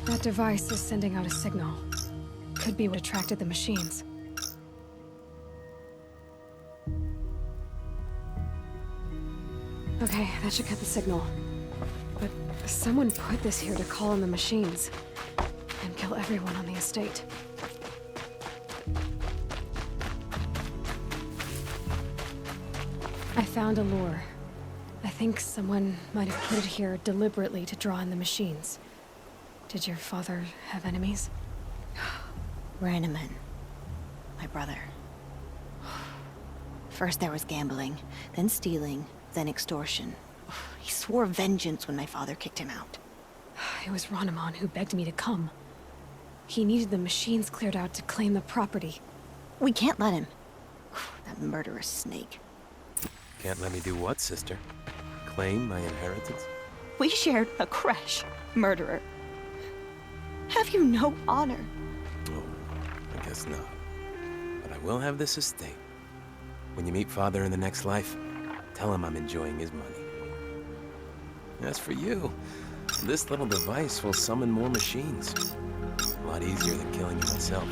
That device is sending out a signal. Could be what attracted the machines. Okay, that should cut the signal. But someone put this here to call in the machines and kill everyone on the estate. I found a lure. I think someone might have put it here deliberately to draw in the machines. Did your father have enemies? Ranneman. My brother. First there was gambling, then stealing, then extortion. He swore vengeance when my father kicked him out. It was Ranneman who begged me to come. He needed the machines cleared out to claim the property. We can't let him. That murderous snake. Can't let me do what, sister? Claim my inheritance? We shared a crash, murderer. Have you no honor? Oh, I guess not. But I will have this estate. When you meet Father in the next life, tell him I'm enjoying his money. As for you, this little device will summon more machines. A lot easier than killing you myself.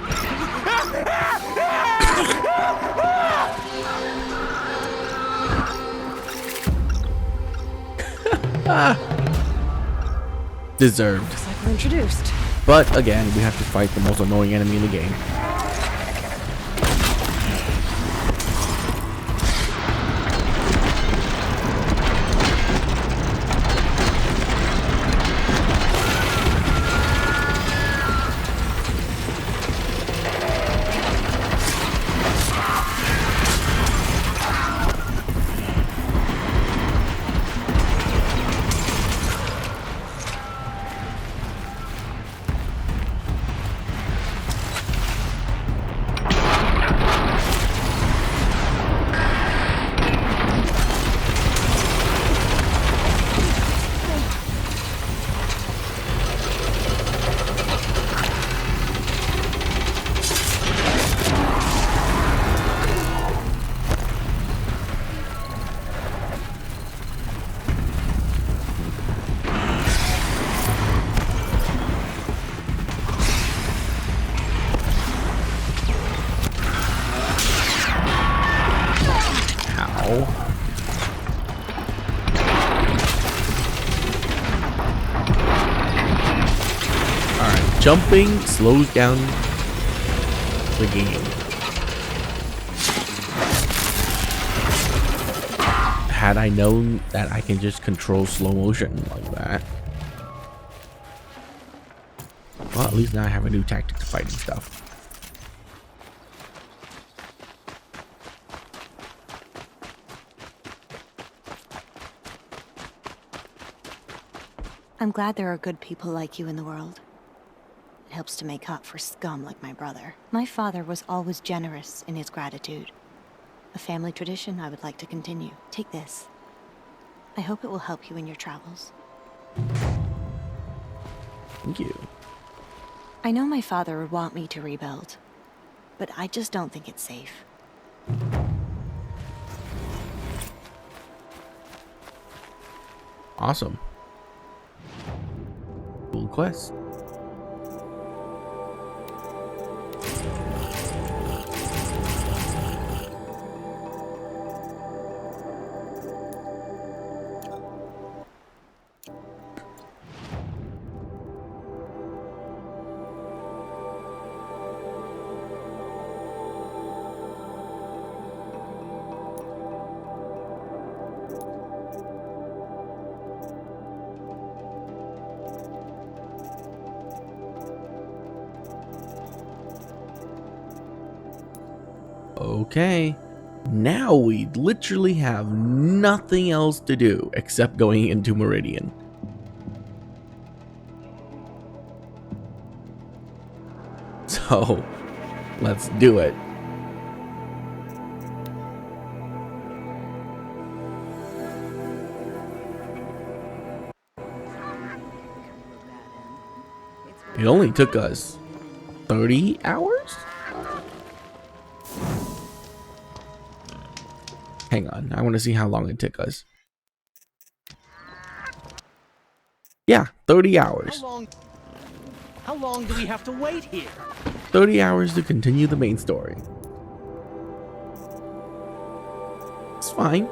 Deserved. Looks like we're introduced. But again, we have to fight the most annoying enemy in the game. Jumping slows down the game. Had I known that I can just control slow motion like that. Well, at least now I have a new tactic to fight and stuff. I'm glad there are good people like you in the world. It helps to make up for scum like my brother. My father was always generous in his gratitude. A family tradition I would like to continue. Take this. I hope it will help you in your travels. Thank you. I know my father would want me to rebuild, but I just don't think it's safe. Awesome. Cool quest. Okay, now we literally have nothing else to do except going into Meridian. So, let's do it. It only took us 30 hours? Hang on, I want to see how long it took us. Yeah, 30 hours. How long do we have to wait here? 30 hours to continue the main story. It's fine.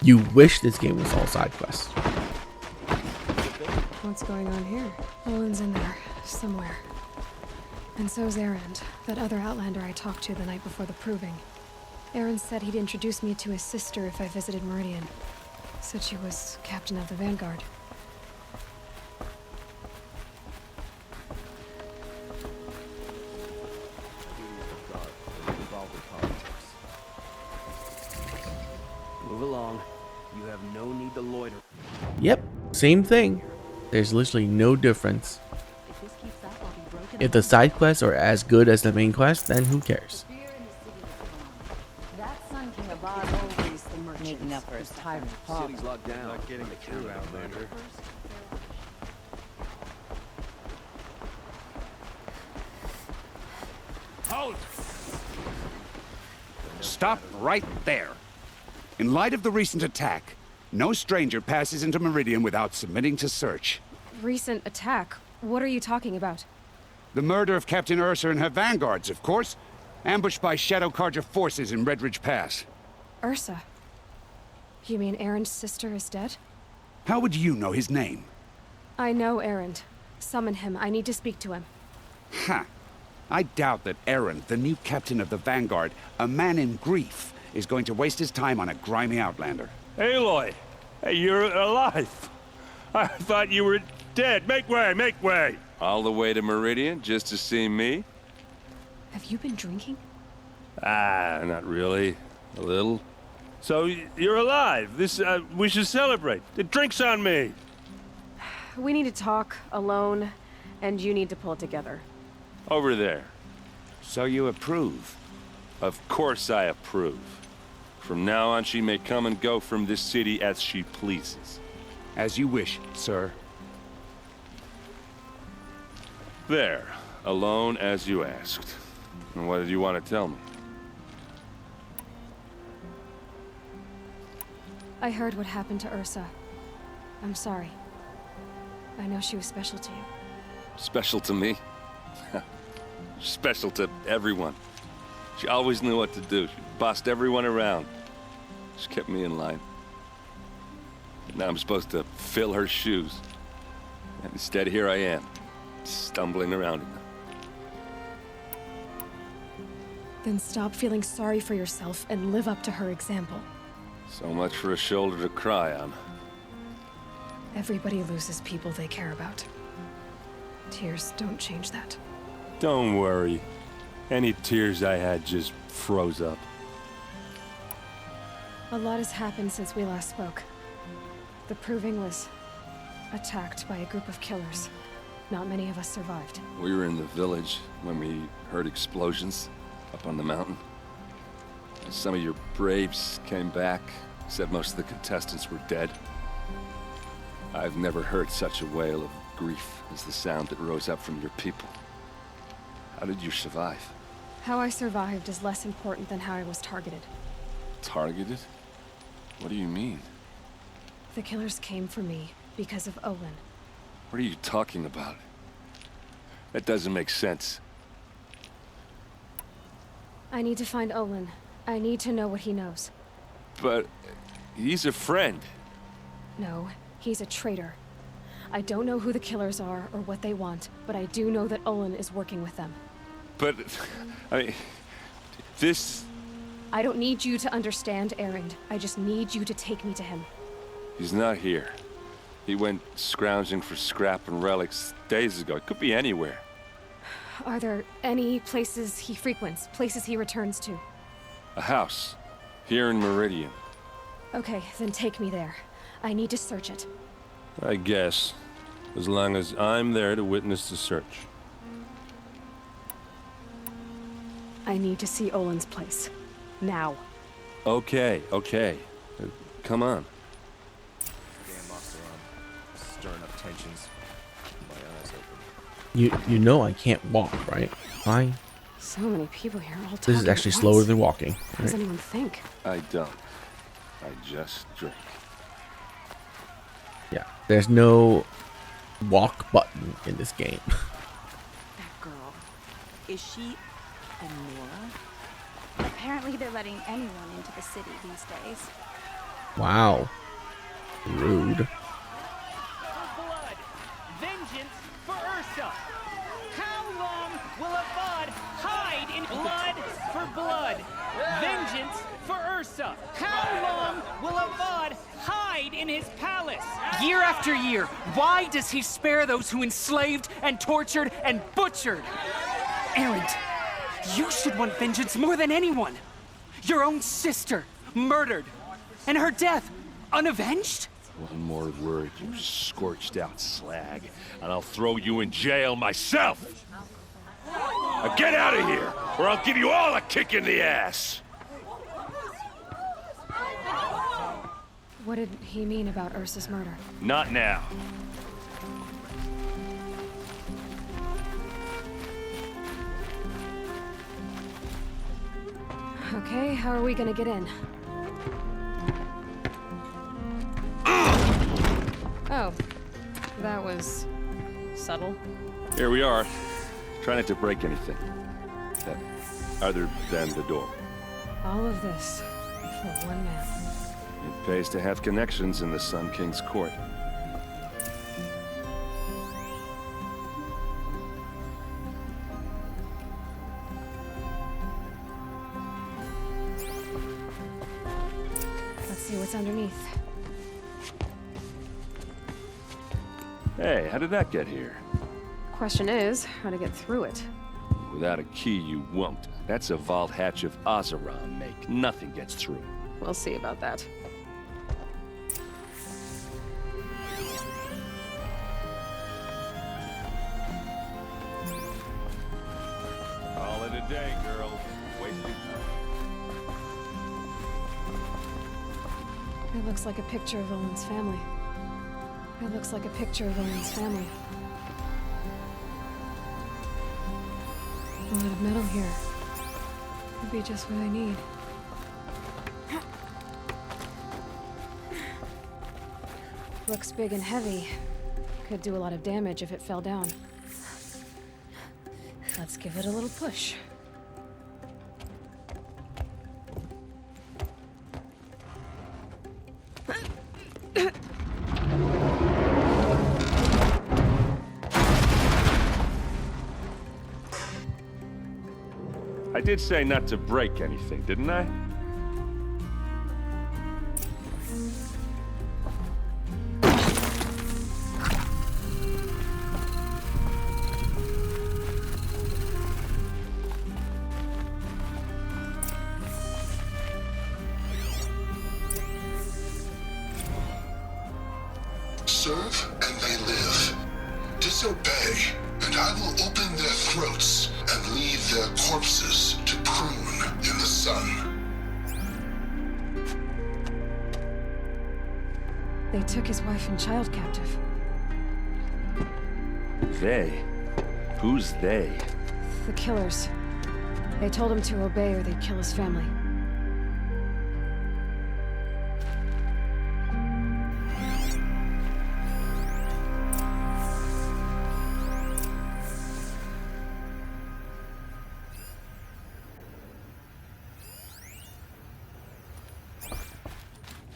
You wish this game was all side quests. What's going on here? Owen's in there, somewhere. And so's Erend, that other Outlander I talked to the night before the proving. Erend said he'd introduce me to his sister if I visited Meridian. Said she was captain of the Vanguard. Move along. You have no need to loiter. Yep, same thing. There's literally no difference. If the side quests are as good as the main quest, then who cares? That son king of Oz always the merchant. Making up for his tyrant father. City's locked down. Not getting through, Outlander. Hold! Stop right there. In light of the recent attack, no stranger passes into Meridian without submitting to search. Recent attack? What are you talking about? The murder of Captain Ursa and her vanguards, of course. Ambushed by Shadow Carja forces in Redridge Pass. Ursa? You mean Erend's sister is dead? How would you know his name? I know Erend. Summon him. I need to speak to him. Ha! I doubt that Erend, the new captain of the Vanguard, a man in grief, is going to waste his time on a grimy outlander. Aloy! Hey, you're alive! I thought you were dead. Make way, make way! All the way to Meridian just to see me? Have you been drinking? Ah, not really. A little. So, you're alive. We should celebrate. The drink's on me! We need to talk, alone, and you need to pull it together. Over there. So you approve? Of course I approve. From now on, she may come and go from this city as she pleases. As you wish, sir. There. Alone as you asked. And what did you want to tell me? I heard what happened to Ursa. I'm sorry. I know she was special to you. Special to me? Special to everyone. She always knew what to do. She bossed everyone around. She kept me in line. And now I'm supposed to fill her shoes. And instead, here I am, stumbling around in them. Then stop feeling sorry for yourself and live up to her example. So much for a shoulder to cry on. Everybody loses people they care about. Tears don't change that. Don't worry. Any tears I had just froze up. A lot has happened since we last spoke. The Proving was attacked by a group of killers. Not many of us survived. We were in the village when we heard explosions up on the mountain. Some of your braves came back, said most of the contestants were dead. I've never heard such a wail of grief as the sound that rose up from your people. How did you survive? How I survived is less important than how I was targeted. Targeted? What do you mean? The killers came for me because of Owen. What are you talking about? That doesn't make sense. I need to find Olin. I need to know what he knows. But he's a friend. No, he's a traitor. I don't know who the killers are or what they want, but I do know that Olin is working with them. But, I mean, this... I don't need you to understand, Erend. I just need you to take me to him. He's not here. He went scrounging for scrap and relics days ago. It could be anywhere. Are there any places he frequents, places he returns to? A house. Here in Meridian. Okay, then take me there. I need to search it. I guess. As long as I'm there to witness the search. I need to see Olin's place. Now. Okay. Come on. Damn Osteron. Stirring up tensions. My eyes open. You know I can't walk, right? Fine. So many people here all talking. This is actually at slower once. than walking. What does anyone think? I don't. I just drink. Yeah, there's no walk button in this game. That girl. Is she a Nora? Apparently they're letting anyone into the city these days. Wow. Rude. For blood! Vengeance for Ursa! How long will a bud hide in blood for blood? Vengeance for Ursa! How long will a bud hide in his palace? Year after year, why does he spare those who enslaved and tortured and butchered? Erend, you should want vengeance more than anyone. Your own sister, murdered, and her death, unavenged? One more word, you scorched out slag, and I'll throw you in jail myself! Now get out of here, or I'll give you all a kick in the ass! What did he mean about Ursa's murder? Not now. Okay, how are we gonna get in? Oh, that was subtle. Here we are. Try not to break anything. Other than the door. All of this for one man. It pays to have connections in the Sun King's court. Let's see what's underneath. Hey, how did that get here? Question is, how to get through it. Without a key, you won't. That's a vault hatch of Oseram make. Nothing gets through. We'll see about that. Call it a day, girl. Wasting time. It looks like a picture of Olin's family. It looks like a picture of Olin's family. A lot of metal here. Could be just what I need. Looks big and heavy. Could do a lot of damage if it fell down. Let's give it a little push. I did say not to break anything, didn't I? Serve and they live. Disobey, and I will open their throats and leave their corpses to prune in the sun. They took his wife and child captive. They? Who's they? The killers. They told him to obey or they'd kill his family.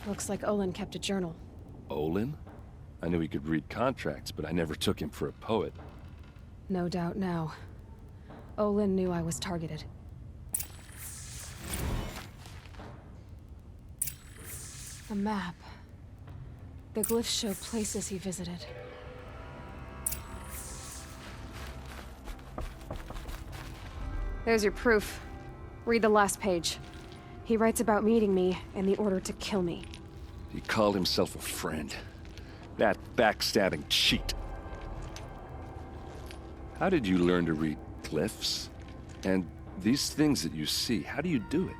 Looks like Olin kept a journal. Olin? I knew he could read contracts, but I never took him for a poet. No doubt now. Olin knew I was targeted. A map. The glyphs show places he visited. There's your proof. Read the last page. He writes about meeting me and the order to kill me. He called himself a friend. That backstabbing cheat. How did you learn to read glyphs? And These things that you see, how do you do it?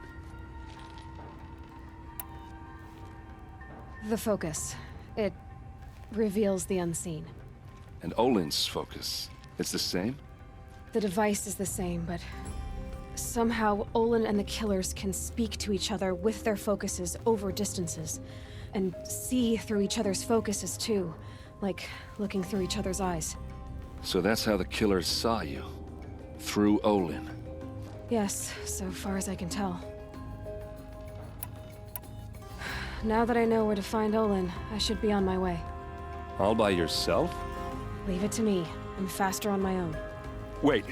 The focus. It reveals the unseen. And Olin's focus, it's the same? The device is the same, but somehow Olin and the killers can speak to each other with their focuses over distances, and see through each other's focuses too, like looking through each other's eyes. So that's how the killers saw you? Through Olin? Yes, so far as I can tell. Now that I know where to find Olin, I should be on my way. All by yourself? Leave it to me. I'm faster on my own. Wait.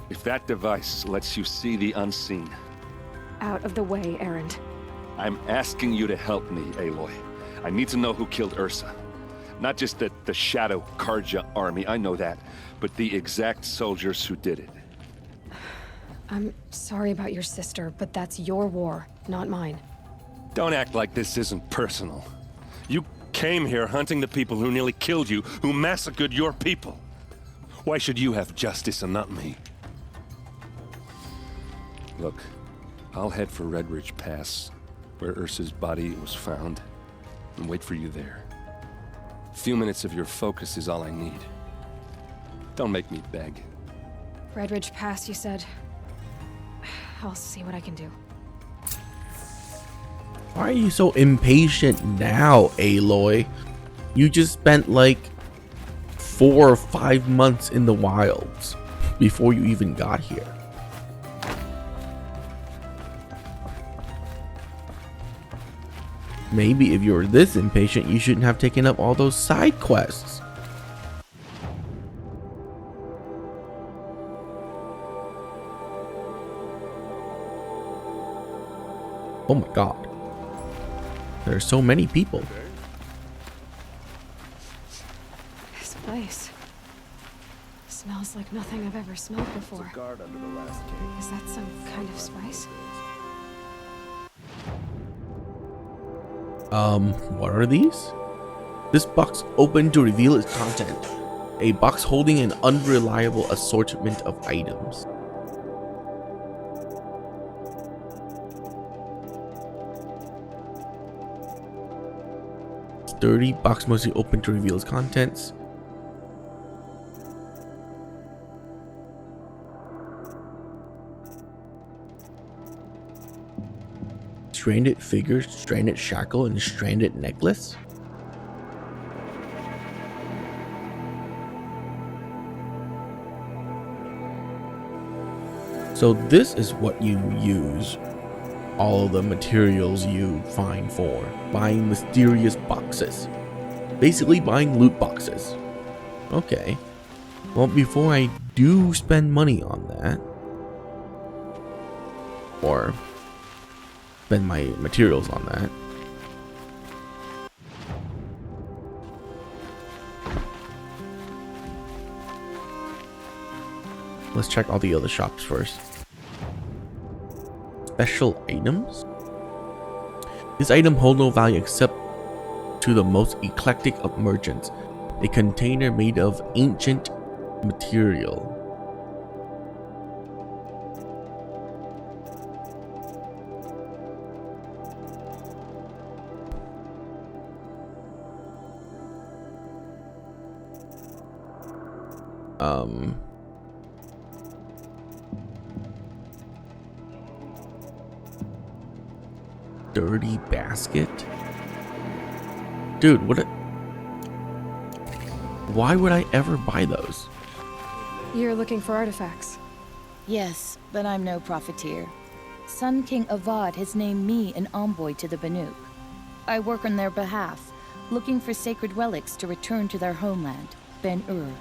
If that device lets you see the unseen... Out of the way, Erend. I'm asking you to help me, Aloy. I need to know who killed Ursa. Not just the Shadow Karja army, I know that, but the exact soldiers who did it. I'm sorry about your sister, but that's your war, not mine. Don't act like this isn't personal. You came here hunting the people who nearly killed you, who massacred your people. Why should you have justice and not me? Look, I'll head for Red Ridge Pass, where Ursa's body was found, and wait for you there. A few minutes of your focus is all I need. Don't make me beg. Red Ridge Pass, you said? I'll see what I can do. Why are you so impatient now, Aloy? You just spent like 4 or 5 months in the wilds before you even got here. Maybe if you were this impatient, you shouldn't have taken up all those side quests. Oh my god. There are so many people. This place smells like nothing I've ever smelled before. Is that some kind of spice? What are these? This box opened to reveal its content. A box holding an unreliable assortment of items. Sturdy box mostly open to reveal its contents. Stranded figure, stranded shackle, and stranded necklace. So this is what you use all of the materials you find for buying mysterious boxes. Basically buying loot boxes. Okay. Well, before I do spend money on that, or spend my materials on that, let's check all the other shops first. Special items? This item holds no value except to the most eclectic of merchants. A container made of ancient material. Dirty basket? Dude, why would I ever buy those? You're looking for artifacts. Yes, but I'm no profiteer. Sun King Avad has named me an envoy to the Banuk. I work on their behalf, looking for sacred relics to return to their homeland, Ben-Ur.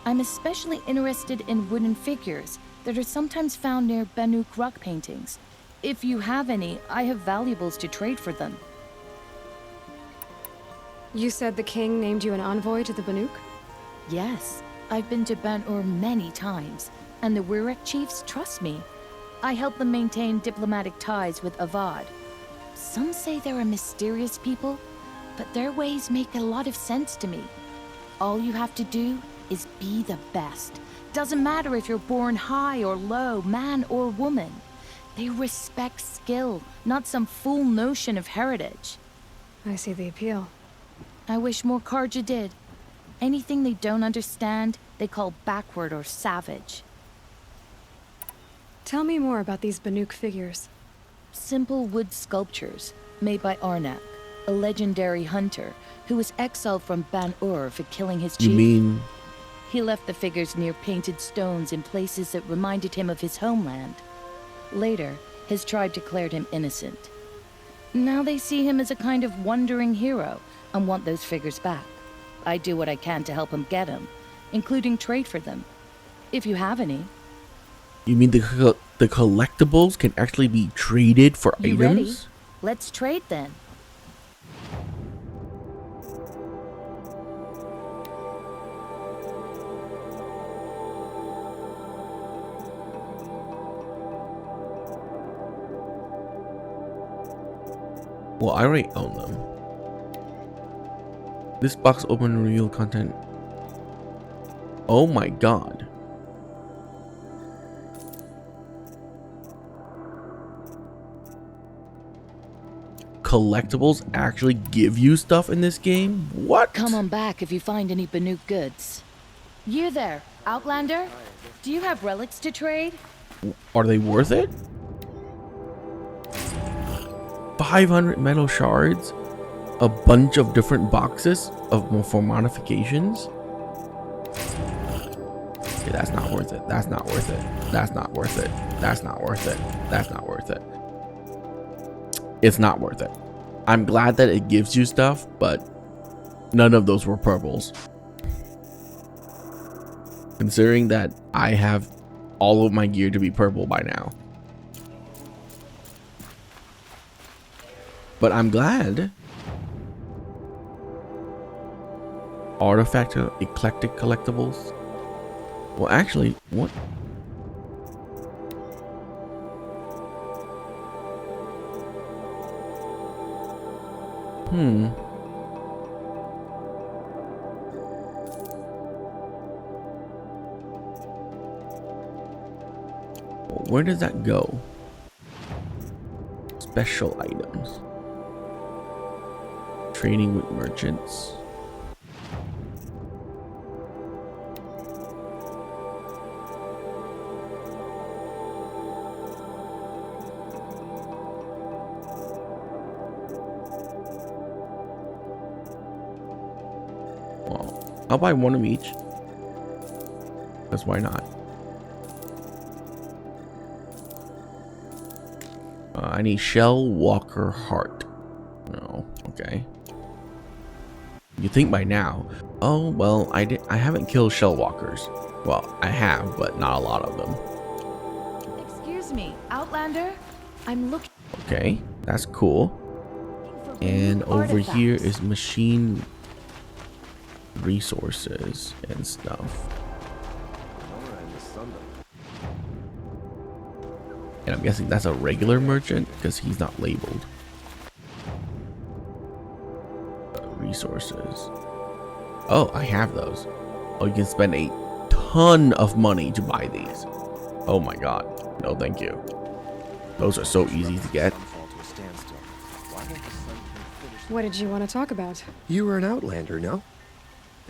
I'm especially interested in wooden figures that are sometimes found near Banuk rock paintings. If you have any, I have valuables to trade for them. You said the king named you an envoy to the Banuk? Yes, I've been to Ben-Ur many times, and the Wirek chiefs trust me. I help them maintain diplomatic ties with Avad. Some say they're a mysterious people, but their ways make a lot of sense to me. All you have to do is be the best. Doesn't matter if you're born high or low, man or woman. They respect skill, not some fool notion of heritage. I see the appeal. I wish more Karja did. Anything they don't understand, they call backward or savage. Tell me more about these Banuk figures. Simple wood sculptures made by Arnak, a legendary hunter who was exiled from Ban-Ur for killing his chief. You mean... He left the figures near painted stones in places that reminded him of his homeland. Later, his tribe declared him innocent. Now they see him as a kind of wandering hero and want those figures back. I do what I can to help him get them, including trade for them, if you have any. You mean the collectibles can actually be traded for You items? ready? Let's trade then. Well, I already own them. This box open reveal content. Oh my god. Collectibles actually give you stuff in this game? What? Come on back if you find any Banuk goods. You there, Outlander? Do you have relics to trade? Are they worth it? 500 metal shards? A bunch of different boxes for modifications? Okay, that's not worth it. That's not worth it. That's not worth it. That's not worth it. That's not worth it. It's not worth it. I'm glad that it gives you stuff, but none of those were purples. Considering that I have all of my gear to be purple by now. But I'm glad. Artifact eclectic collectibles. Well, actually, what? Where does that go? Special items. Trading with merchants. Well, I'll buy one of each. Because why not? I need Shell Walker Heart. No, okay. You think by now, oh well, I haven't killed Shell Walkers. Well, I have, but not a lot of them. Excuse me, Outlander? I'm looking. Okay, that's cool. And over here is machine resources and stuff. And I'm guessing that's a regular merchant because he's not labeled. Resources. Oh, I have those. Oh, you can spend a ton of money to buy these. Oh my god. No, thank you. Those are so easy to get. What did you want to talk about? You were an outlander, no?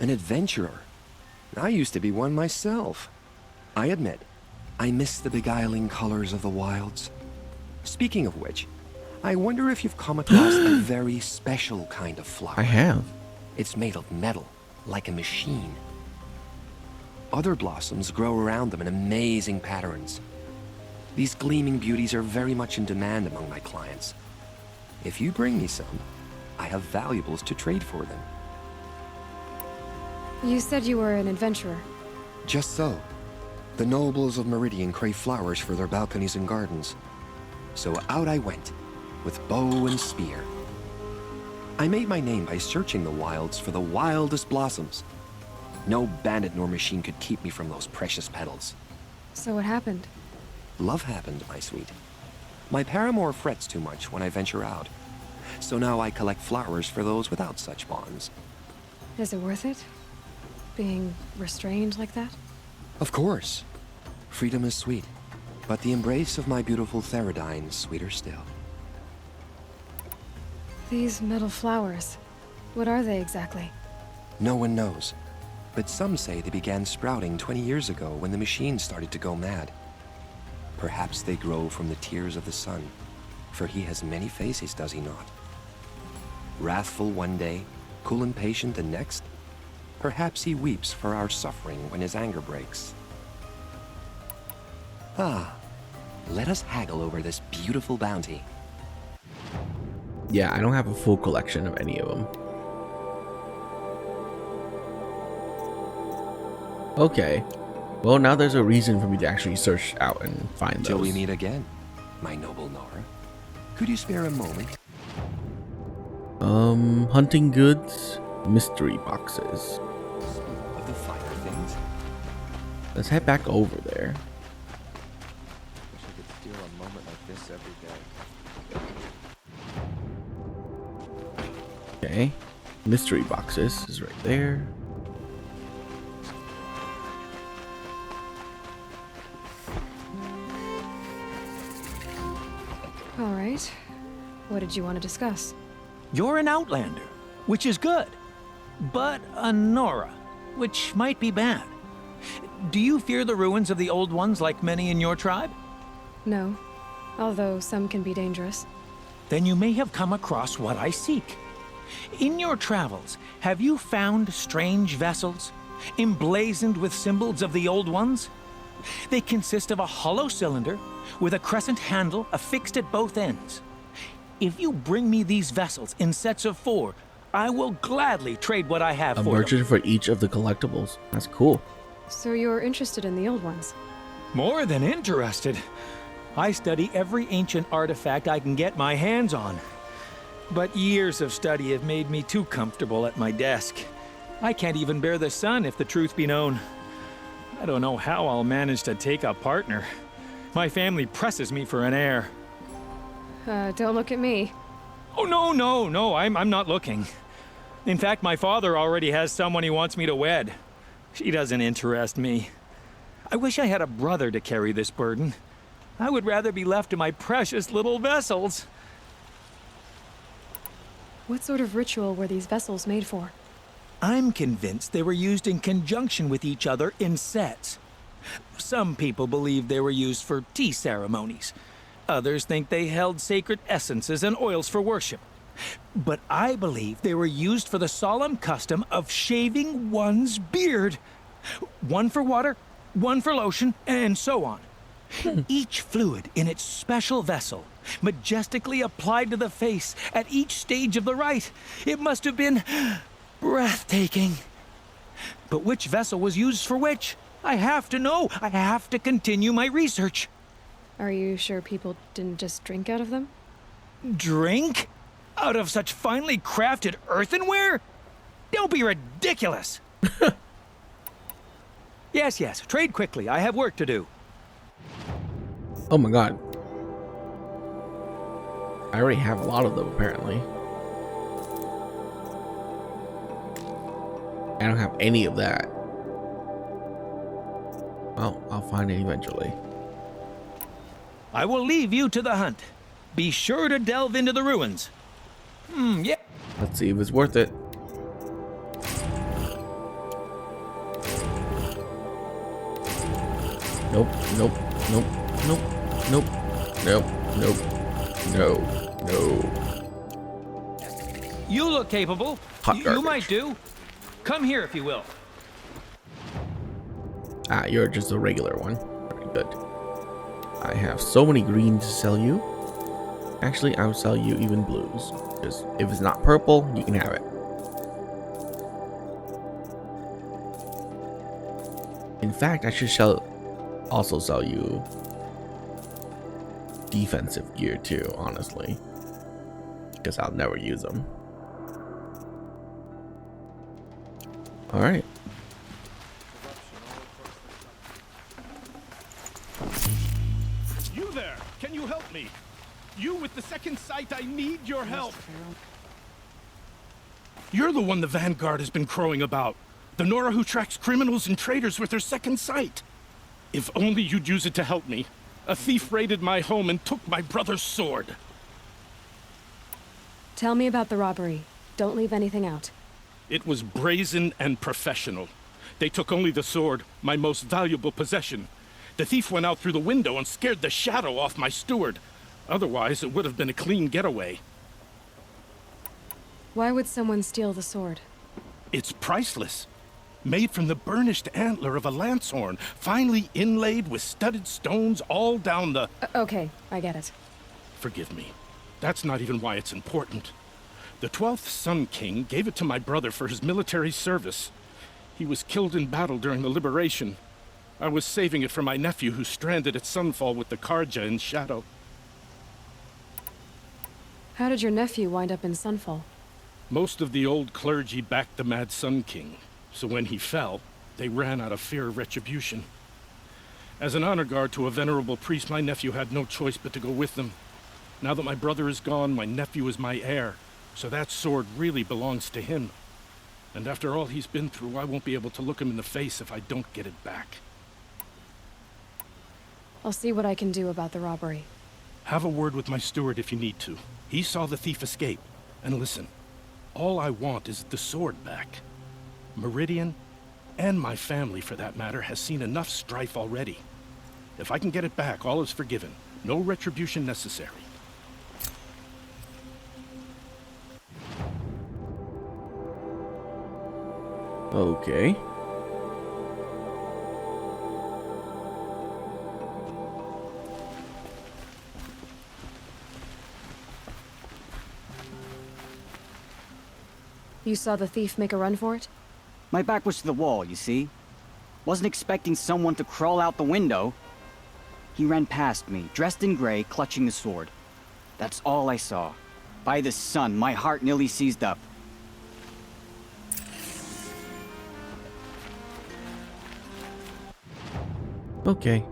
An adventurer. I used to be one myself. I admit, I miss the beguiling colors of the wilds. Speaking of which, I wonder if you've come across a very special kind of flower. I have. It's made of metal, like a machine. Other blossoms grow around them in amazing patterns. These gleaming beauties are very much in demand among my clients. If you bring me some, I have valuables to trade for them. You said you were an adventurer. Just so. The nobles of Meridian crave flowers for their balconies and gardens. So out I went, with bow and spear. I made my name by searching the wilds for the wildest blossoms. No bandit nor machine could keep me from those precious petals. So what happened? Love happened, my sweet. My paramour frets too much when I venture out. So now I collect flowers for those without such bonds. Is it worth it? being restrained like that? Of course. Freedom is sweet, but the embrace of my beautiful Theridine is sweeter still. These metal flowers, what are they exactly? No one knows, but some say they began sprouting 20 years ago when the machine started to go mad. Perhaps they grow from the tears of the sun, for he has many faces, does he not? Wrathful one day, cool and patient the next. Perhaps he weeps for our suffering when his anger breaks. Ah, let us haggle over this beautiful bounty. Yeah, I don't have a full collection of any of them. Okay. Well, now there's a reason for me to actually search out and find those. Till we meet again, my noble Nora. Could you spare a moment? Hunting goods, mystery boxes. Of the finer things? Let's head back over there. Wish I could steal a moment like this every day. Okay. Mystery boxes is right there. All right. What did you want to discuss? You're an outlander, which is good. But a Nora, which might be bad. Do you fear the ruins of the old ones like many in your tribe? No, although some can be dangerous. Then you may have come across what I seek. In your travels, have you found strange vessels, emblazoned with symbols of the old ones? They consist of a hollow cylinder with a crescent handle affixed at both ends. If you bring me these vessels in sets of 4, I will gladly trade what I have A for merchant them. for each of the collectibles. That's cool. So you're interested in the old ones? More than interested. I study every ancient artifact I can get my hands on. But years of study have made me too comfortable at my desk. I can't even bear the sun, if the truth be known. I don't know how I'll manage to take a partner. My family presses me for an heir. Don't look at me. Oh, no, I'm not looking. In fact, my father already has someone he wants me to wed. She doesn't interest me. I wish I had a brother to carry this burden. I would rather be left to my precious little vessels. What sort of ritual were these vessels made for? I'm convinced they were used in conjunction with each other in sets. Some people believe they were used for tea ceremonies. Others think they held sacred essences and oils for worship. But I believe they were used for the solemn custom of shaving one's beard. One for water, one for lotion, and so on. Each fluid in its special vessel, majestically applied to the face at each stage of the rite. It must have been breathtaking. But which vessel was used for which? I have to know. I have to continue my research. Are you sure people didn't just drink out of them? Drink? Out of such finely crafted earthenware? Don't be ridiculous. Yes, trade quickly. I have work to do. Oh my god. I already have a lot of them, apparently. I don't have any of that. Well, I'll find it eventually. I will leave you to the hunt. Be sure to delve into the ruins. Yeah. Let's see if it's worth it. Nope. You look capable. Hot You garbage. might do. Come here if you will. Ah, you're just a regular one. Very good. I have so many greens to sell you. Actually, I'll sell you even blues. Because if it's not purple, you can have it. In fact, I should also sell you defensive gear too, honestly. Because I'll never use them. Alright. You there! Can you help me? You with the second sight, I need your help. You're the one the Vanguard has been crowing about. The Nora who tracks criminals and traitors with her second sight. If only you'd use it to help me. A thief raided my home and took my brother's sword. Tell me about the robbery. Don't leave anything out. It was brazen and professional. They took only the sword, my most valuable possession. The thief went out through the window and scared the shadow off my steward. Otherwise, it would have been a clean getaway. Why would someone steal the sword? It's priceless. Made from the burnished antler of a lancehorn, finely inlaid with studded stones all down the... Okay, I get it. Forgive me. That's not even why it's important. The 12th Sun King gave it to my brother for his military service. He was killed in battle during the liberation. I was saving it for my nephew who's stranded at Sunfall with the Karja in Shadow. How did your nephew wind up in Sunfall? Most of the old clergy backed the Mad Sun King, so when he fell, they ran out of fear of retribution. As an honor guard to a venerable priest, my nephew had no choice but to go with them. Now that my brother is gone, my nephew is my heir, so that sword really belongs to him. And after all he's been through, I won't be able to look him in the face if I don't get it back. I'll see what I can do about the robbery. Have a word with my steward if you need to. He saw the thief escape. And listen, all I want is the sword back. Meridian, and my family for that matter, has seen enough strife already. If I can get it back, all is forgiven. No retribution necessary. Okay. You saw the thief make a run for it? My back was to the wall, you see? Wasn't expecting someone to crawl out the window. He ran past me, dressed in gray, clutching the sword. That's all I saw. By the sun, my heart nearly seized up. Okay.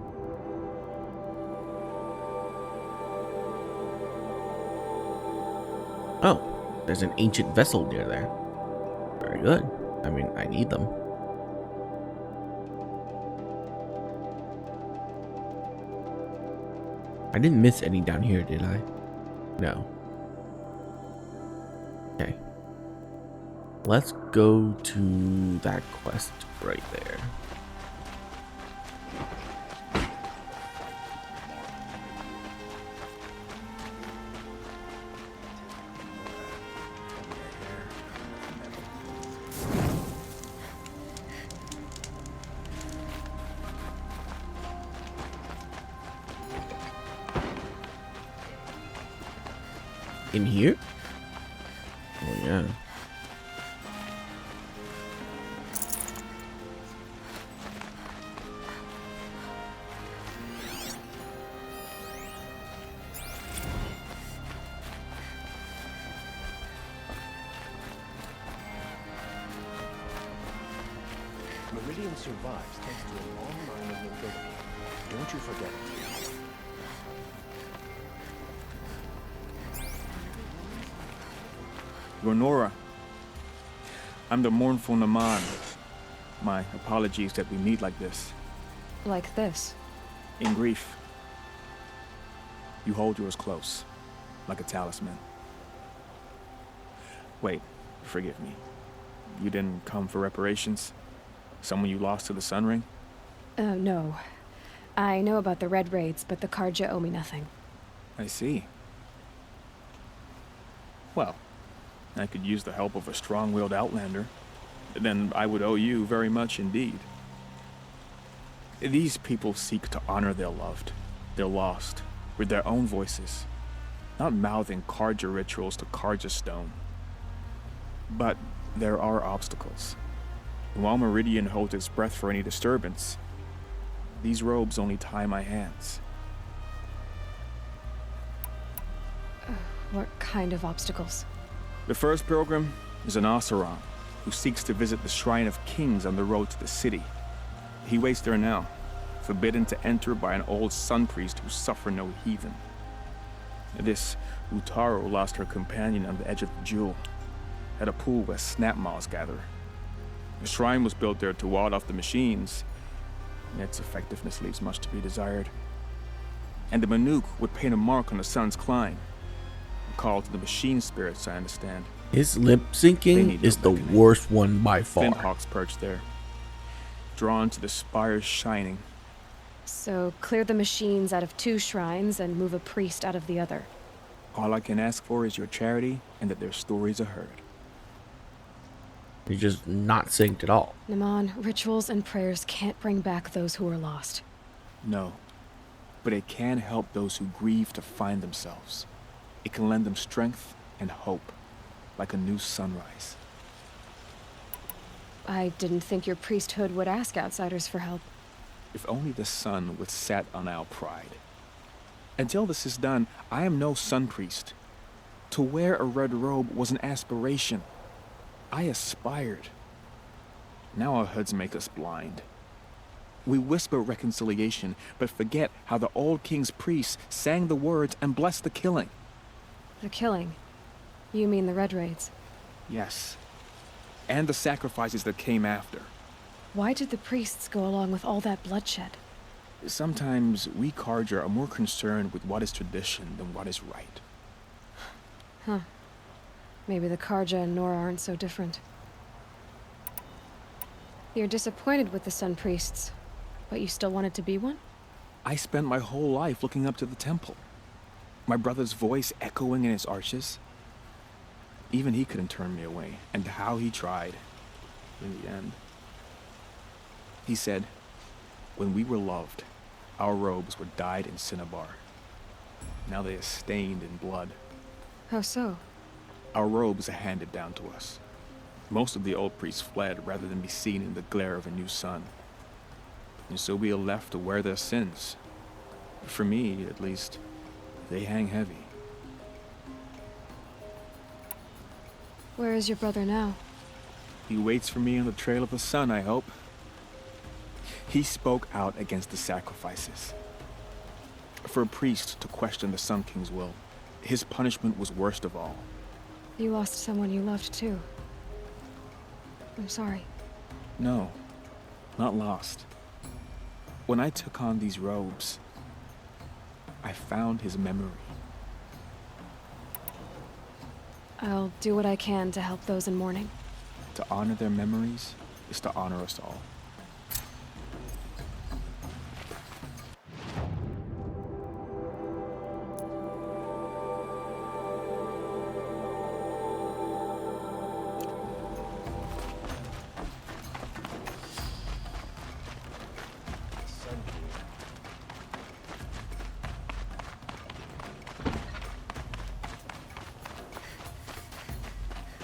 Oh, there's an ancient vessel near there. Very good. I mean, I need them. I didn't miss any down here, did I? No. Okay. Let's go to that quest right there. In here? Oh yeah. Meridian survives thanks to a long line of nobility. Don't you forget it. Nora. I'm the mournful Naman. My apologies that we meet like this. Like this? In grief. You hold yours close, like a talisman. Wait, forgive me. You didn't come for reparations? Someone you lost to the Sun Ring? No. I know about the Red Raids, but the Karja owe me nothing. I see. Well, I could use the help of a strong-willed outlander. Then I would owe you very much indeed. These people seek to honor their loved, their lost, with their own voices, not mouthing Karja rituals to Karja stone. But there are obstacles. While Meridian holds its breath for any disturbance, these robes only tie my hands. What kind of obstacles? The first pilgrim is an Oseram who seeks to visit the Shrine of Kings on the road to the city. He waits there now, forbidden to enter by an old sun priest who suffered no heathen. This Utaru lost her companion on the edge of the jewel, at a pool where snap moths gather. The shrine was built there to ward off the machines. Its effectiveness leaves much to be desired. And the Banuk would paint a mark on the sun's climb. A call to the machine spirits, I understand. His lip syncing is the worst one by far. Flint perched there, drawn to the spire's shining. So clear the machines out of 2 shrines and move a priest out of the other. All I can ask for is your charity and that their stories are heard. He's just not synced at all. Naman, rituals and prayers can't bring back those who are lost. No, but it can help those who grieve to find themselves. It can lend them strength and hope, like a new sunrise. I didn't think your priesthood would ask outsiders for help. If only the sun would set on our pride. Until this is done, I am no sun priest. To wear a red robe was an aspiration. I aspired. Now our hoods make us blind. We whisper reconciliation, but forget how the old king's priests sang the words and blessed the killing. The killing? You mean the Red Raids? Yes. And the sacrifices that came after. Why did the priests go along with all that bloodshed? Sometimes we Karja are more concerned with what is tradition than what is right. Huh. Maybe the Karja and Nora aren't so different. You're disappointed with the Sun Priests, but you still wanted to be one? I spent my whole life looking up to the temple. My brother's voice echoing in its arches. Even he couldn't turn me away, and how he tried. In the end. He said, when we were loved, our robes were dyed in cinnabar. Now they are stained in blood. How so? Our robes are handed down to us. Most of the old priests fled rather than be seen in the glare of a new sun. And so we are left to wear their sins. For me, at least, they hang heavy. Where is your brother now? He waits for me on the trail of the sun, I hope. He spoke out against the sacrifices. For a priest to question the Sun King's will, his punishment was worst of all. You lost someone you loved too. I'm sorry. No, not lost. When I took on these robes, I found his memory. I'll do what I can to help those in mourning. To honor their memories is to honor us all.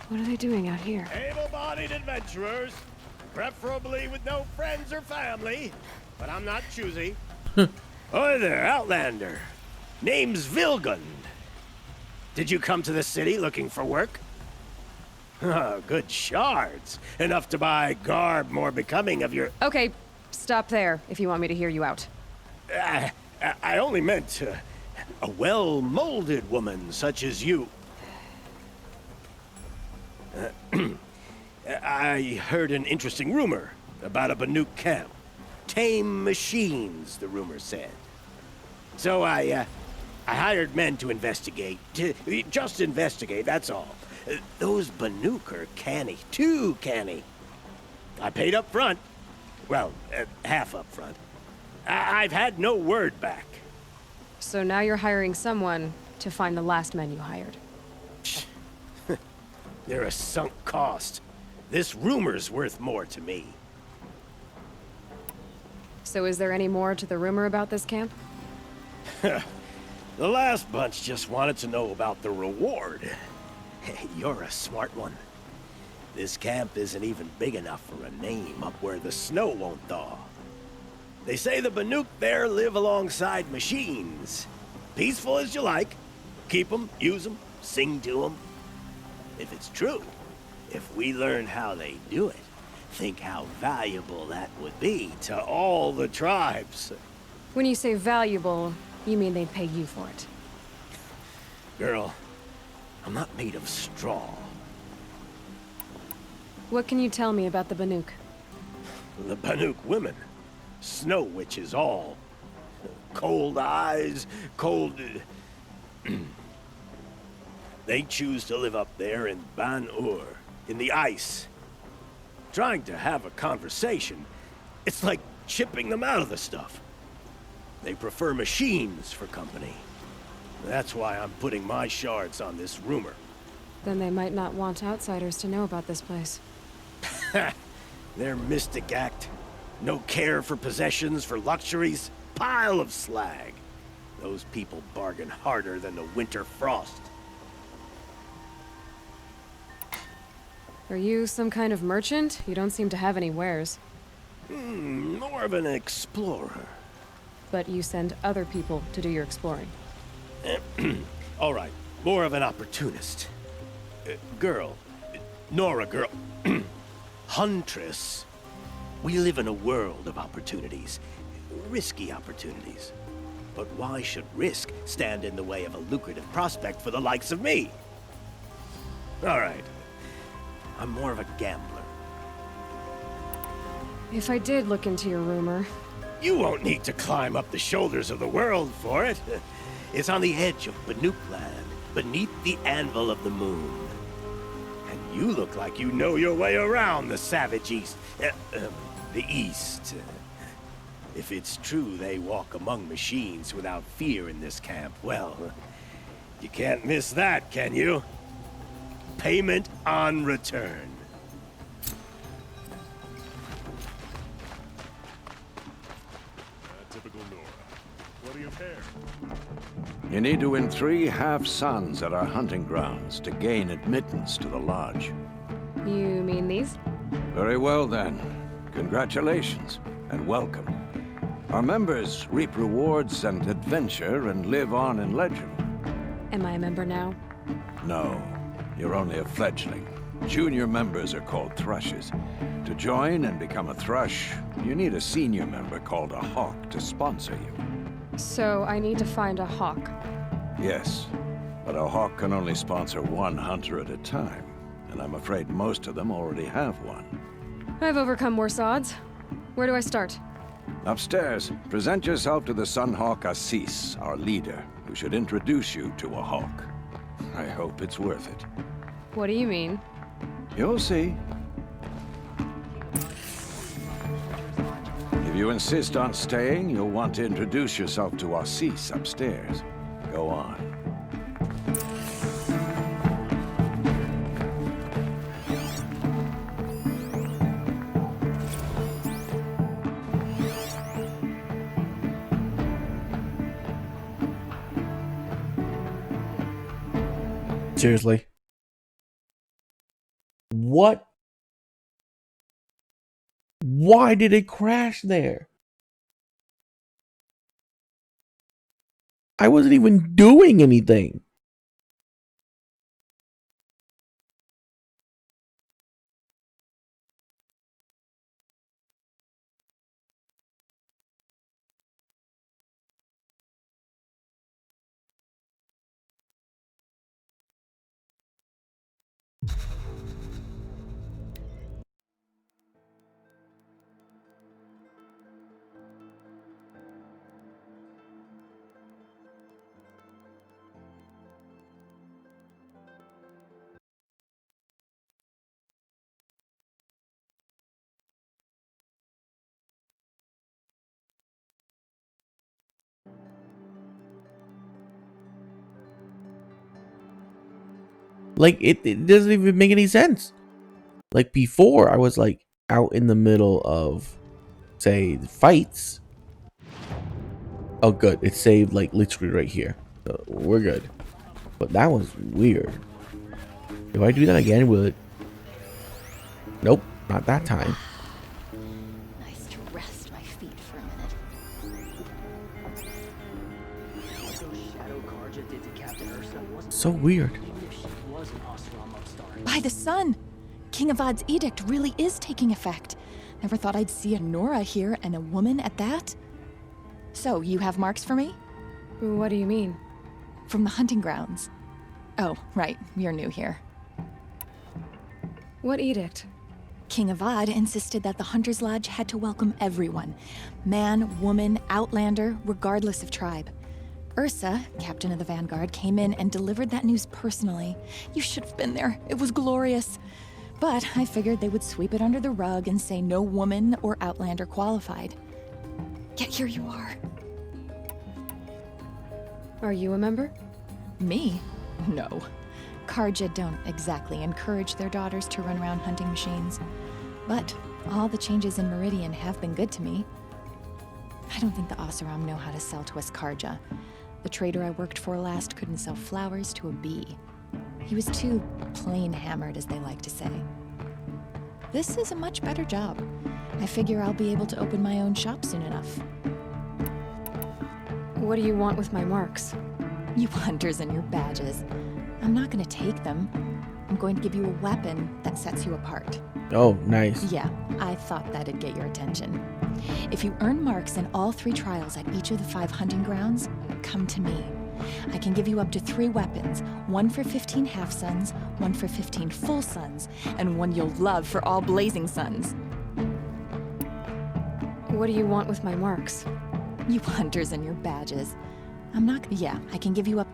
What are they doing out here? Able-bodied adventurers, preferably with no friends or family, but I'm not choosy. Oi there, Outlander. Name's Vilgun. Did you come to the city looking for work? Good shards. Enough to buy garb more becoming of your... Okay, stop there if you want me to hear you out. I only meant a well-molded woman such as you. I heard an interesting rumor about a Banuk camp. Tame machines, the rumor said. So I hired men to investigate. Just investigate, that's all. Those Banuk are canny, too canny. I paid up front. Well, half up front. I've had no word back. So now you're hiring someone to find the last men you hired. They're a sunk cost. This rumor's worth more to me. So is there any more to the rumor about this camp? The last bunch just wanted to know about the reward. You're a smart one. This camp isn't even big enough for a name up where the snow won't thaw. They say the Banuk there live alongside machines. Peaceful as you like. Keep them, use them, sing to them. If it's true, if we learn how they do it, think how valuable that would be to all the tribes. When you say valuable, you mean they'd pay you for it. Girl, I'm not made of straw. What can you tell me about the Banuk? The Banuk women. Snow witches all. Cold eyes, cold... They choose to live up there in Ban-Ur, in the ice. Trying to have a conversation, it's like chipping them out of the stuff. They prefer machines for company. That's why I'm putting my shards on this rumor. Then they might not want outsiders to know about this place. Their mystic act. No care for possessions, for luxuries. Pile of slag. Those people bargain harder than the winter frost. Are you some kind of merchant? You don't seem to have any wares. More of an explorer. But you send other people to do your exploring. All right, more of an opportunist. Girl. Nora girl. Huntress. We live in a world of opportunities. Risky opportunities. But why should risk stand in the way of a lucrative prospect for the likes of me? All right. I'm more of a gambler. If I did look into your rumor... You won't need to climb up the shoulders of the world for it. It's on the edge of Banuk land, beneath the anvil of the moon. And you look like you know your way around the savage east. The east. If it's true they walk among machines without fear in this camp, well, you can't miss that, can you? Payment on return. Typical Nora. What do you care? You need to win 3 half-suns at our hunting grounds to gain admittance to the lodge. You mean these? Very well, then. Congratulations, and welcome. Our members reap rewards and adventure and live on in legend. Am I a member now? No, you're only a fledgling. Junior members are called thrushes. To join and become a thrush, you need a senior member called a hawk to sponsor you. So I need to find a hawk. Yes, but a hawk can only sponsor 1 hunter at a time, and I'm afraid most of them already have one. I've overcome worse odds. Where do I start? Upstairs, present yourself to the Sunhawk Assis, our leader, who should introduce you to a hawk. I hope it's worth it. What do you mean? You'll see. If you insist on staying, you'll want to introduce yourself to Assis upstairs. Go on. Seriously. What? Why did it crash there? I wasn't even doing anything. Like, it doesn't even make any sense. Like, before, I was, like, out in the middle of, say, fights. Oh, good. It saved, like, literally right here. So, we're good. But that was weird. If I do that again, will it... Nope, not that time. Nice to rest my feet for a minute. So weird. By the sun! King Avad's edict really is taking effect. Never thought I'd see a Nora here and a woman at that. So, you have marks for me? What do you mean? From the hunting grounds. Oh, right. You're new here. What edict? King Avad insisted that the Hunter's Lodge had to welcome everyone. Man, woman, outlander, regardless of tribe. Ursa, captain of the Vanguard, came in and delivered that news personally. You should have been there. It was glorious. But I figured they would sweep it under the rug and say no woman or outlander qualified. Yet here you are. Are you a member? Me? No. Karja don't exactly encourage their daughters to run around hunting machines. But all the changes in Meridian have been good to me. I don't think the Oseram know how to sell to us Karja. The trader I worked for last couldn't sell flowers to a bee. He was too plain hammered, as they like to say. This is a much better job. I figure I'll be able to open my own shop soon enough. What do you want with my marks? You hunters and your badges. I'm not gonna take them. I'm going to give you a weapon that sets you apart. Oh, nice. Yeah, I thought that'd get your attention. If you earn marks in all 3 trials at each of the 5 hunting grounds, come to me. I can give you up to 3 weapons, 1 for 15 half-suns, 1 for 15 full suns, and 1 you'll love for all blazing suns. What do you want with my marks? You hunters and your badges. Yeah, I can give you up.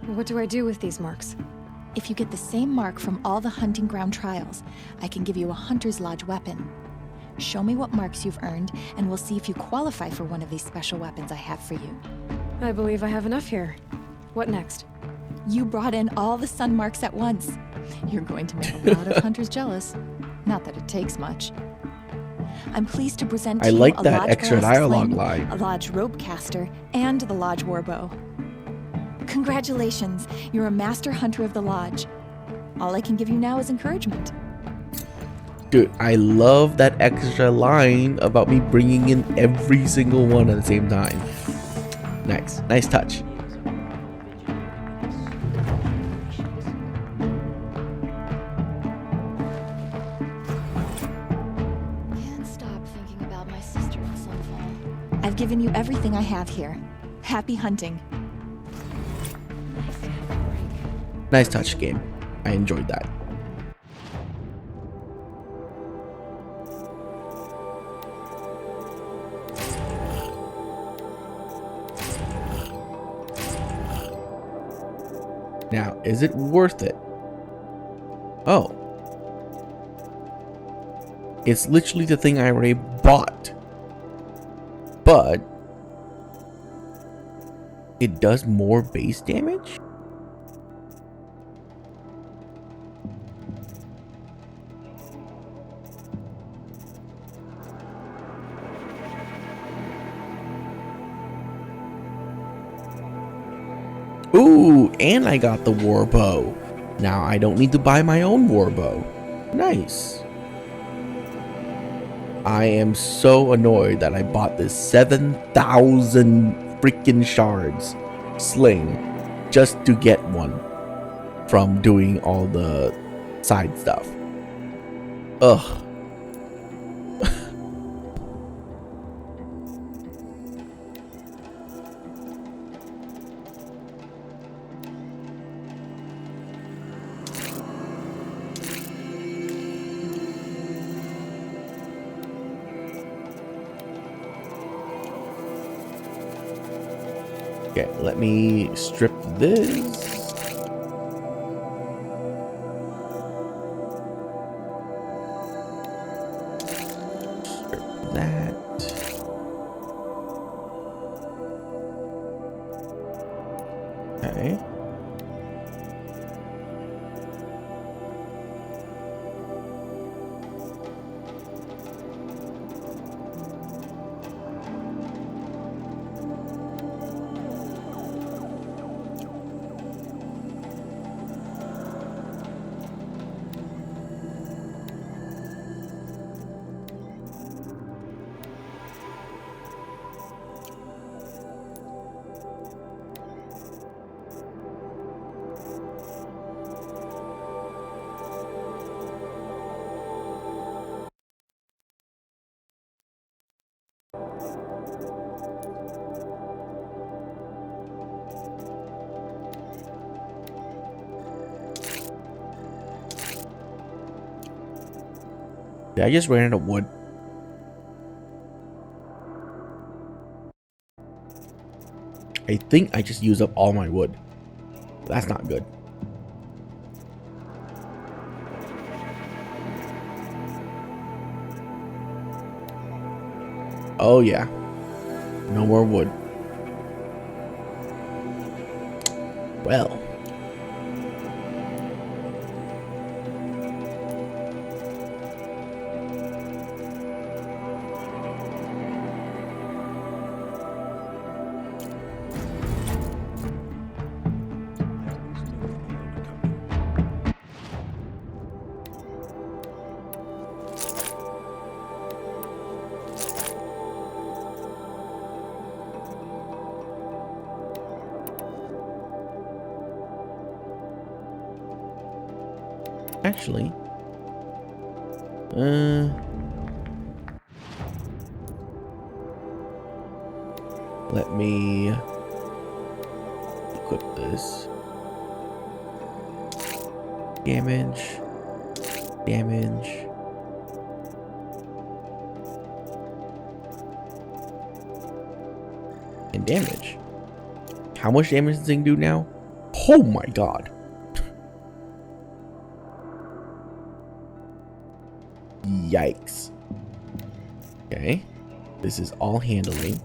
What do I do with these marks? If you get the same mark from all the hunting ground trials, I can give you a Hunter's Lodge weapon. Show me what marks you've earned, and we'll see if you qualify for one of these special weapons I have for you. I believe I have enough here. What next? You brought in all the sun marks at once. You're going to make a lot of hunters jealous. Not that it takes much. I'm pleased to present to you like a that Lodge extra Glass dialogue Sling, line. a Lodge Rope Caster, and the Lodge Warbow. Congratulations, you're a master hunter of the Lodge. All I can give you now is encouragement. Dude, I love that extra line about me bringing in every single one at the same time. Nice. Nice touch. Can't stop thinking about my sister in Sunfall. I've given you everything I have here. Happy hunting. Nice touch, game. I enjoyed that. Now, is it worth it? Oh. It's literally the thing I already bought. But it does more base damage? Ooh, and I got the warbow. Now I don't need to buy my own warbow. Nice. I am so annoyed that I bought this 7,000 freaking shards sling just to get one from doing all the side stuff. Ugh. Okay, let me strip this. Strip that. Okay. I just ran out of wood. I think I just used up all my wood. That's not good. Oh yeah. No more wood. Well. Actually, let me equip this. Damage, and damage. How much damage does this thing do now? Oh my god. Yikes. Okay. This is all handling.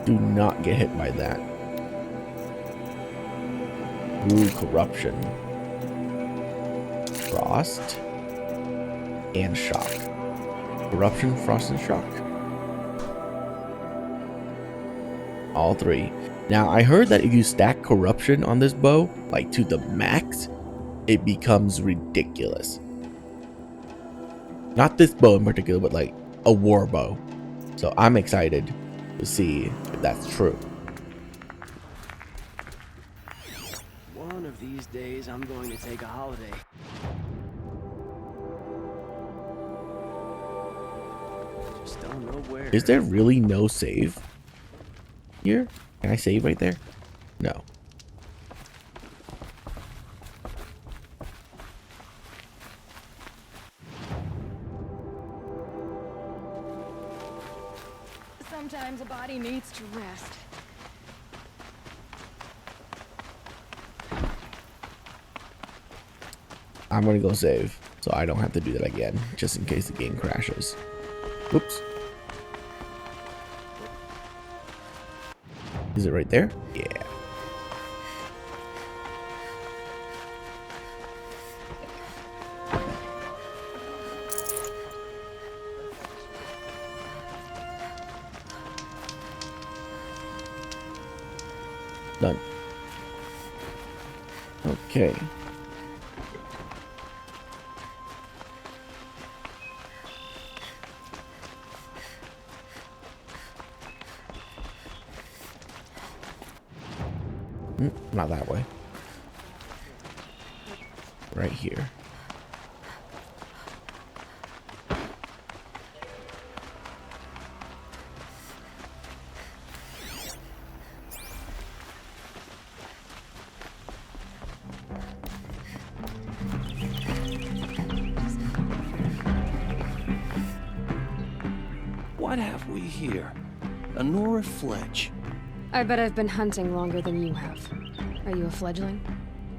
Do not get hit by that. Ooh, corruption. Frost. And shock. Corruption, frost, and shock. All three. Now, I heard that if you stack corruption on this bow, like to the max, it becomes ridiculous. Not this bow in particular, but like a war bow. So I'm excited to see if that's true. One of these days, I'm going to take a holiday. Just don't know where. Is there really no save here? Can I save right there? No. Sometimes a body needs to rest. I'm gonna go save so I don't have to do that again, just in case the game crashes. Whoops. Is it right there? Yeah. Done. Okay. Not that way. Right here. What have we here? A Nora Fletch. I bet I've been hunting longer than you have. Are you a fledgling?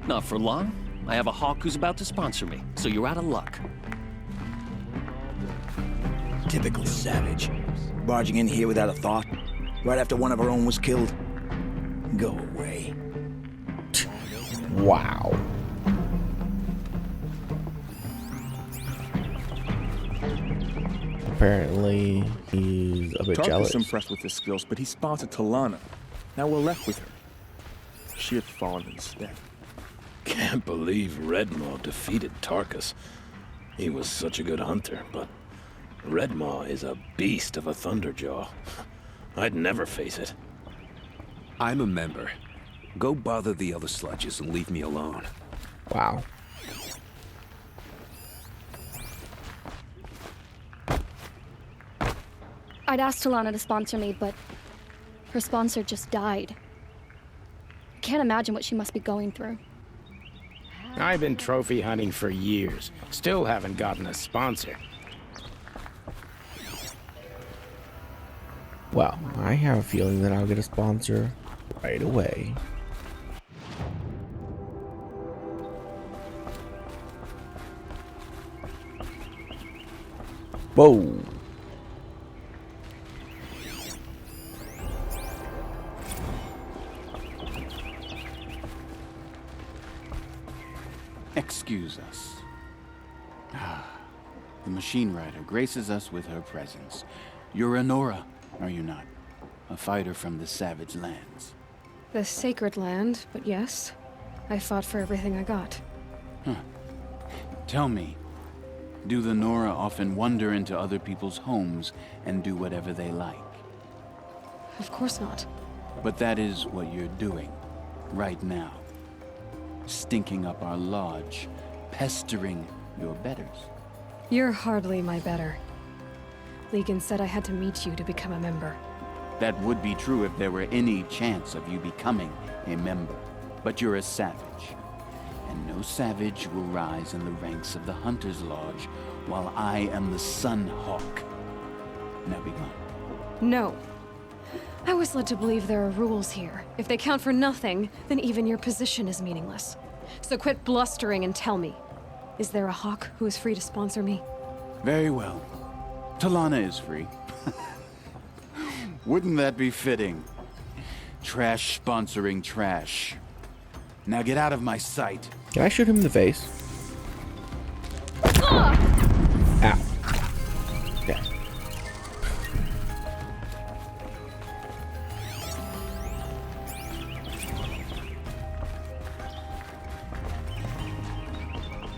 Not for long. I have a hawk who's about to sponsor me, so you're out of luck. Typical savage. Barging in here without a thought, right after one of our own was killed. Go away. Wow. Apparently, he's a bit Tarkus jealous. Impressed with his skills, but he sponsored Talana. Now we're left with her. She had fallen instead. Can't believe Redmaw defeated Tarkus. He was such a good hunter, but Redmaw is a beast of a Thunderjaw. I'd never face it. I'm a member. Go bother the other sludges and leave me alone. Wow. I'd asked Talana to sponsor me, but Her sponsor just died. I can't imagine what she must be going through. I've been trophy hunting for years. Still haven't gotten a sponsor. Well, I have a feeling that I'll get a sponsor right away. Whoa. Excuse us. The machine rider graces us with her presence. You're Anora, are you not? A fighter from the savage lands. The sacred land, but yes. I fought for everything I got. Huh. Tell me, do the Nora often wander into other people's homes and do whatever they like? Of course not. But that is what you're doing, right now. Stinking up our lodge, pestering your betters. You're hardly my better. Legan said I had to meet you to become a member. That would be true if there were any chance of you becoming a member. But you're a savage. And no savage will rise in the ranks of the Hunter's Lodge while I am the Sun Hawk. Now be gone. No. I was led to believe there are rules here. If they count for nothing, then even your position is meaningless. So quit blustering and tell me. Is there a hawk who is free to sponsor me? Very well. Talana is free. Wouldn't that be fitting? Trash sponsoring trash. Now get out of my sight. Can I shoot him in the face? Ow. Okay.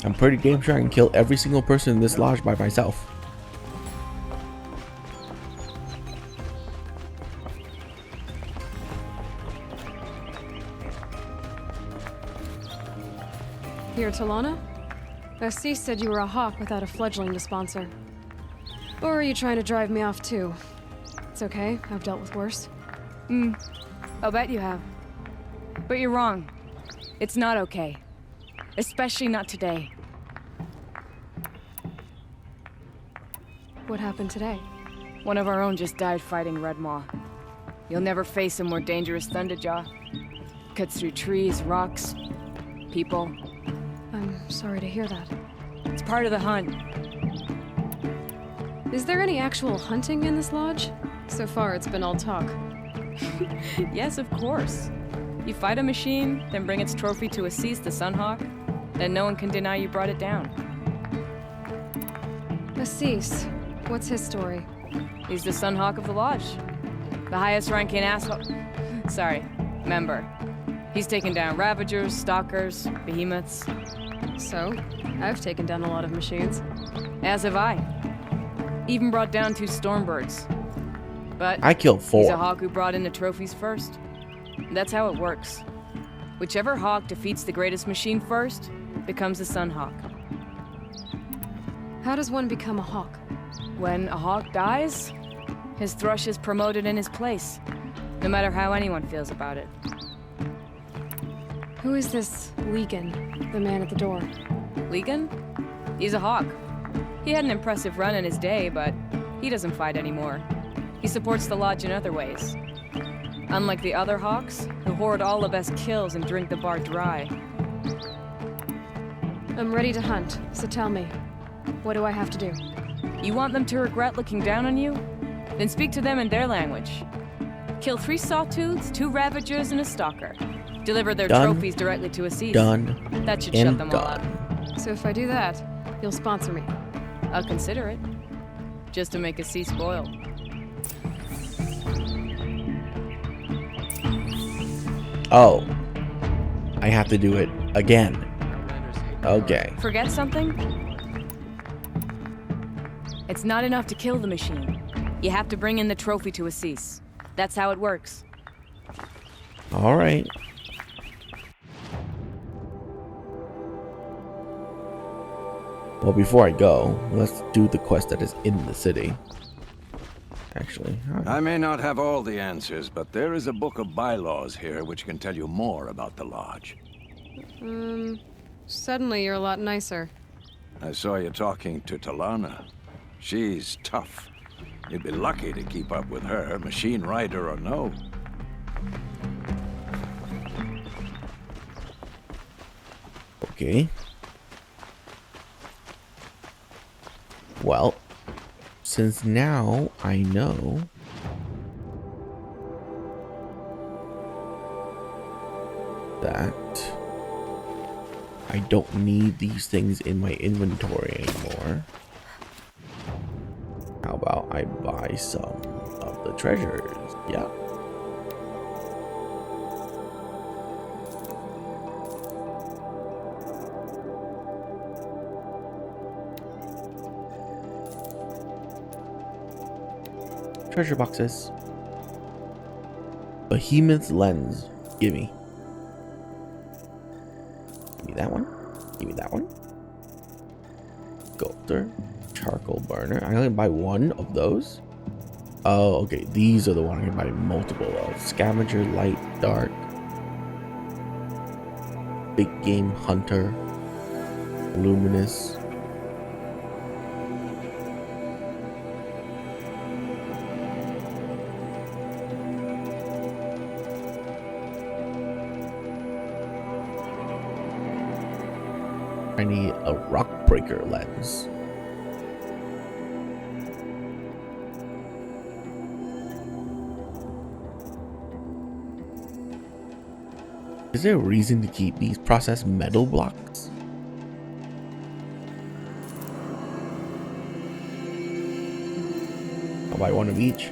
I'm pretty damn sure I can kill every single person in this lodge by myself. Here, Talana? Assis said you were a hawk without a fledgling to sponsor. Or are you trying to drive me off too? It's okay, I've dealt with worse. I'll bet you have. But you're wrong. It's not okay. Especially not today. What happened today? One of our own just died fighting Red Maw. You'll never face a more dangerous Thunderjaw. Cuts through trees, rocks, people. I'm sorry to hear that. It's part of the hunt. Is there any actual hunting in this lodge? So far, it's been all talk. Yes, of course. You fight a machine, then bring its trophy to Assis the Sunhawk, then no one can deny you brought it down. Assis, what's his story? He's the Sunhawk of the Lodge. The highest ranking asshole. Sorry, member. He's taken down Ravagers, Stalkers, Behemoths. So, I've taken down a lot of machines. As have I. Even brought down 2 Stormbirds. But I killed 4. He's a hawk who brought in the trophies first. That's how it works. Whichever hawk defeats the greatest machine first becomes a Sunhawk. How does one become a hawk? When a hawk dies, his thrush is promoted in his place, no matter how anyone feels about it. Who is this Legan, the man at the door? Legan? He's a hawk. He had an impressive run in his day, but he doesn't fight anymore. He supports the lodge in other ways. Unlike the other hawks, who hoard all the best kills and drink the bar dry. I'm ready to hunt, so tell me, what do I have to do? You want them to regret looking down on you? Then speak to them in their language. Kill 3 Sawtooths, 2 Ravagers, and a Stalker. Deliver their trophies directly to Assis. Done. That should shut them all up. So if I do that, you'll sponsor me? I'll consider it. Just to make Assis spoil. Oh. I have to do it again. Okay. Forget something? It's not enough to kill the machine. You have to bring in the trophy to Assis. That's how it works. Alright. Well, before I go, let's do the quest that is in the city. Actually, I may not have all the answers, but there is a book of bylaws here which can tell you more about the lodge. Suddenly you're a lot nicer. I saw you talking to Talana. She's tough. You'd be lucky to keep up with her, machine rider or no. Okay. Well, since now I know that I don't need these things in my inventory anymore, how about I buy some of the treasures? Yeah. Treasure boxes. Behemoth's lens. Gimme. Give me that one. Give me that one. Sculptor. Charcoal burner. I only buy one of those. Oh, okay. These are the ones I can buy multiple of. Scavenger, light, dark. Big game hunter. Luminous. I need a rock breaker lens. Is there a reason to keep these processed metal blocks? I'll buy one of each.